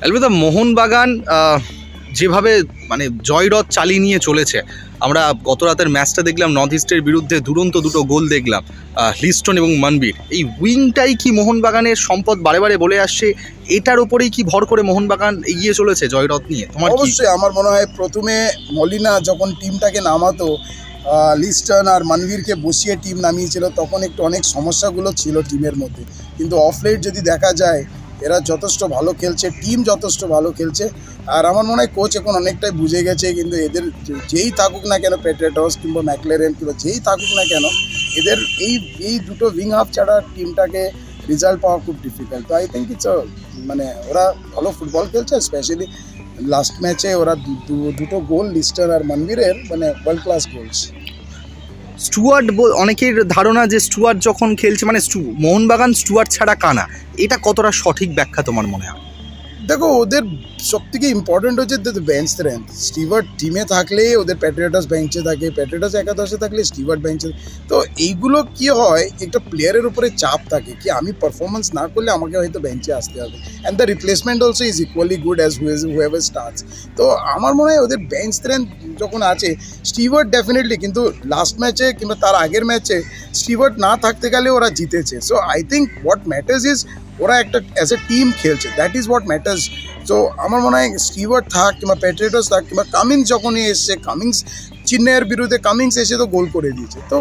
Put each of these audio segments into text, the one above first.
আলবিদা মোহনবাগান যেভাবে মানে জয়রথ চালিয়ে নিয়ে চলেছে, আমরা গত রাতের ম্যাচটা দেখলাম, নর্থ ইস্টের বিরুদ্ধে দুরন্ত দুটো গোল দেখলাম, লিস্টন এবং মনবীর। এই উইংটাই কি মোহনবাগানের সম্পদ বারে বারে বলে আসছে, এটার ওপরেই কি ভর করে মোহনবাগান এগিয়ে চলেছে জয়রথ নিয়ে? তোমার অবশ্যই আমার মনে হয় প্রথমে মলিনা যখন টিমটাকে নামাতো, লিস্টন আর মনবীরকে বসিয়ে টিম নামিয়েছিল, তখন একটু অনেক সমস্যাগুলো ছিল টিমের মধ্যে। কিন্তু অফলেট যদি দেখা যায় এরা যথেষ্ট ভালো খেলছে, টিম যথেষ্ট ভালো খেলছে। আর আমার মনে হয় কোচ এখন অনেকটাই বুঝে গেছে, কিন্তু এদের যেই থাকুক না কেন, পেট্রেটস কিংবা ম্যাকলেরেন কিংবা যেই থাকুক না কেন, এদের এই দুটো উইং হাফ ছাড়া টিমটাকে রেজাল্ট পাওয়া খুব ডিফিকাল্ট। তো আই থিঙ্ক ইটস মানে ওরা ভালো ফুটবল খেলছে, স্পেশালি লাস্ট ম্যাচে ওরা দুটো গোল লিস্টন আর মনবীরের মানে ওয়ার্ল্ড ক্লাস গোলস। স্টুয়ার্ট, অনেকের ধারণা যে স্টুয়ার্ট যখন খেলছে মানে মোহনবাগান স্টুয়ার্ট ছাড়া কানা, এটা কতটা সঠিক ব্যাখ্যা তোমার মনে হয়? দেখো, ওদের সবথেকে ইম্পর্টেন্ট হচ্ছে বেঞ্চ স্ট্রেংথ। স্টিভার্ট টিমে থাকলে ওদের প্যাট্রিয়টাস বেঞ্চে থাকে, প্যাট্রিয়টাস একাদশে থাকলে স্টিভার্ট বেঞ্চে। তো এইগুলো কি হয়, একটা প্লেয়ারের উপরে চাপ থাকে কি আমি পারফরমেন্স না করলে আমাকে হয়তো বেঞ্চে আসতে হবে, and the replacement also is equally good as whoever starts. তো আমার মনে হয় ওদের বেঞ্চ স্ট্রেংথ যখন আছে, স্টিভার্ট ডেফিনেটলি, কিন্তু লাস্ট ম্যাচে কিংবা তার আগের ম্যাচে স্টিভার্ট না থাকতে গেলে ওরা জিতেছে। So I think what matters is ওরা একটা অ্যাজ এ টিম খেলছে, দ্যাট ইজ হোয়াট ম্যাটার্স। তো আমার মনে হয় স্টিভার্ট থাক কিংবা প্যাট্রিয়টস থাক কিংবা কামিংস যখনই এসছে, কামিংস চেন্নাইয়ের বিরুদ্ধে কামিংস এসে তো গোল করে দিয়েছে। তো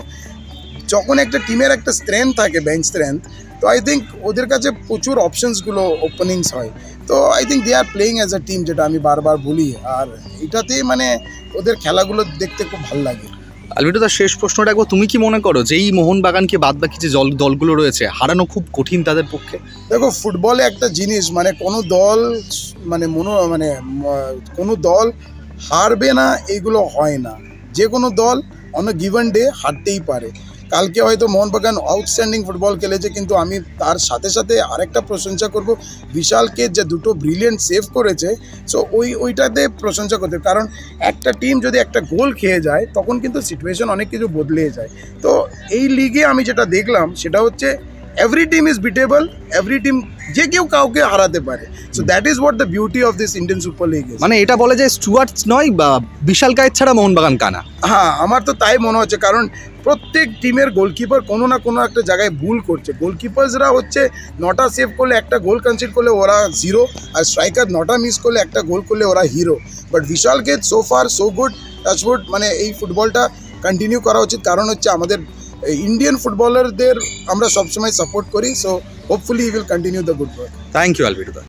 যখন একটা টিমের একটা স্ট্রেংথ থাকে, বেঞ্চ স্ট্রেংথ, তো আই থিঙ্ক ওদের কাছে প্রচুর অপশনসগুলো ওপেনিংস হয়। তো I think they are playing as a team, যেটা আমি বারবার বলি। আর এটাতেই মানে ওদের খেলাগুলো দেখতে খুব ভালো লাগে। আলবিটো, তার শেষ প্রশ্নটা একবার, তুমি কি মনে করো যে এই মোহনবাগানকে বাদ বাকি যে দলগুলো রয়েছে হারানো খুব কঠিন তাদের পক্ষে? দেখো, ফুটবলে একটা জিনিস মানে কোনো দল মানে কোনো দল হারবে না এইগুলো হয় না। যে কোনো দল অন আ গিভেন ডে হারতেই পারে। কালকে হয়তো মোহনবাগান আউটস্ট্যান্ডিং ফুটবল খেলেছে, কিন্তু আমি তার সাথে সাথে আরেকটা প্রশংসা করব, বিশালকে যে দুটো ব্রিলিয়েন্ট সেভ করেছে। সো ওইটাতে প্রশংসা করতে, কারণ একটা টিম যদি একটা গোল খেয়ে যায় তখন কিন্তু সিচুয়েশন অনেক কিছু বদলে যায়। তো এই লিগে আমি যেটা দেখলাম সেটা হচ্ছে every team is beatable, every team যে কেউ কাউকে হারাতে পারে। So that is what the beauty of this Indian Super League. মানে এটা বলে যে স্টুয়ার্ট নয় বা বিশাল কায়েত ছাড়া মোহনবাগান কানা? হ্যাঁ, আমার তো তাই মনে হচ্ছে, কারণ প্রত্যেক টিমের গোলকিপার কোনো না কোনো একটা জায়গায় ভুল করছে। গোলকিপার্সরা হচ্ছে 9টা সেভ করলে একটা গোল কনসিড করলে ওরা 0, আর স্ট্রাইকার 9টা মিস করলে একটা গোল করলে ওরা হিরো। বাট বিশালকে so far so good, touch wood, মানে এই ফুটবলটা কন্টিনিউ করা উচিত। কারণ হচ্ছে আমাদের ইন্ডিয়ান ফুটবলারদের আমরা সবসময় সাপোর্ট করি। So hopefully he will continue the good work. Thank you আলবিটো।